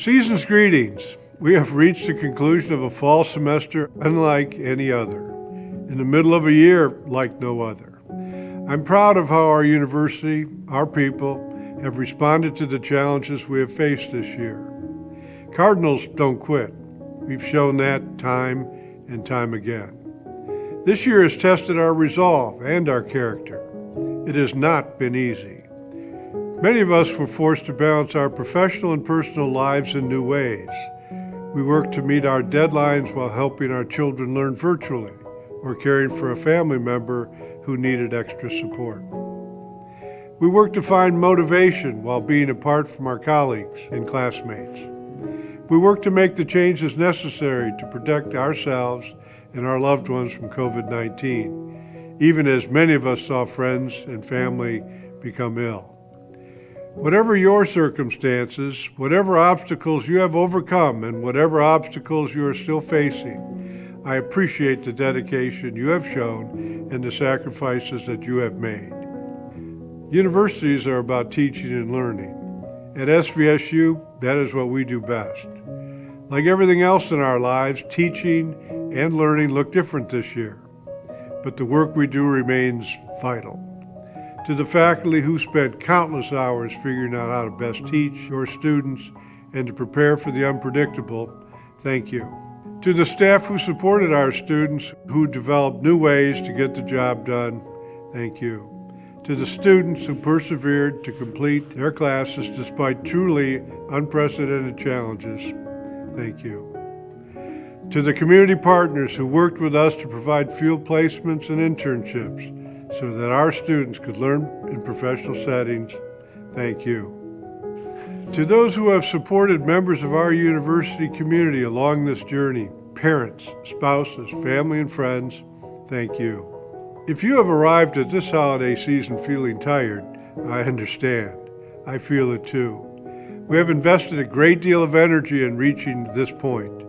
Season's greetings. We have reached the conclusion of a fall semester unlike any other, in the middle of a year like no other. I'm proud of how our university, our people, have responded to the challenges we have faced this year. Cardinals don't quit. We've shown that time and time again. This year has tested our resolve and our character. It has not been easy. Many of us were forced to balance our professional and personal lives in new ways. We worked to meet our deadlines while helping our children learn virtually or caring for a family member who needed extra support. We worked to find motivation while being apart from our colleagues and classmates. We worked to make the changes necessary to protect ourselves and our loved ones from COVID-19, even as many of us saw friends and family become ill. Whatever your circumstances, whatever obstacles you have overcome, and whatever obstacles you are still facing, I appreciate the dedication you have shown and the sacrifices that you have made. Universities are about teaching and learning. At SVSU, that is what we do best. Like everything else in our lives, teaching and learning look different this year, but the work we do remains vital. To the faculty who spent countless hours figuring out how to best teach your students and to prepare for the unpredictable, thank you. To the staff who supported our students, who developed new ways to get the job done, thank you. To the students who persevered to complete their classes despite truly unprecedented challenges, thank you. To the community partners who worked with us to provide field placements and internships so that our students could learn in professional settings, thank you. To those who have supported members of our university community along this journey, parents, spouses, family, and friends, thank you. If you have arrived at this holiday season feeling tired, I understand. I feel it too. We have invested a great deal of energy in reaching this point.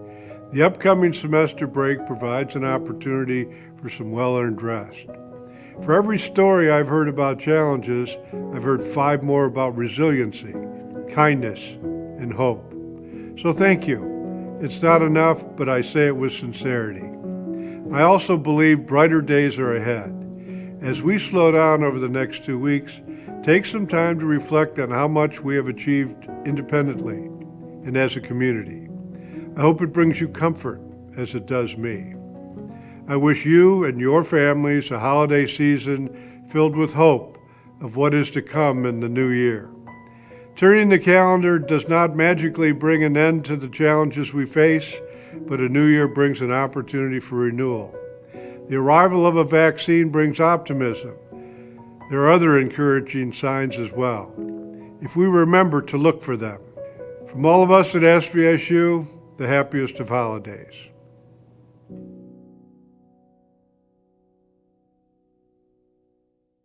The upcoming semester break provides an opportunity for some well-earned rest. For every story I've heard about challenges, I've heard 5 more about resiliency, kindness, and hope. So thank you. It's not enough, but I say it with sincerity. I also believe brighter days are ahead. As we slow down over the next 2 weeks, take some time to reflect on how much we have achieved independently and as a community. I hope it brings you comfort as it does me. I wish you and your families a holiday season filled with hope of what is to come in the new year. Turning the calendar does not magically bring an end to the challenges we face, but a new year brings an opportunity for renewal. The arrival of a vaccine brings optimism. There are other encouraging signs as well, if we remember to look for them. From all of us at SVSU, the happiest of holidays.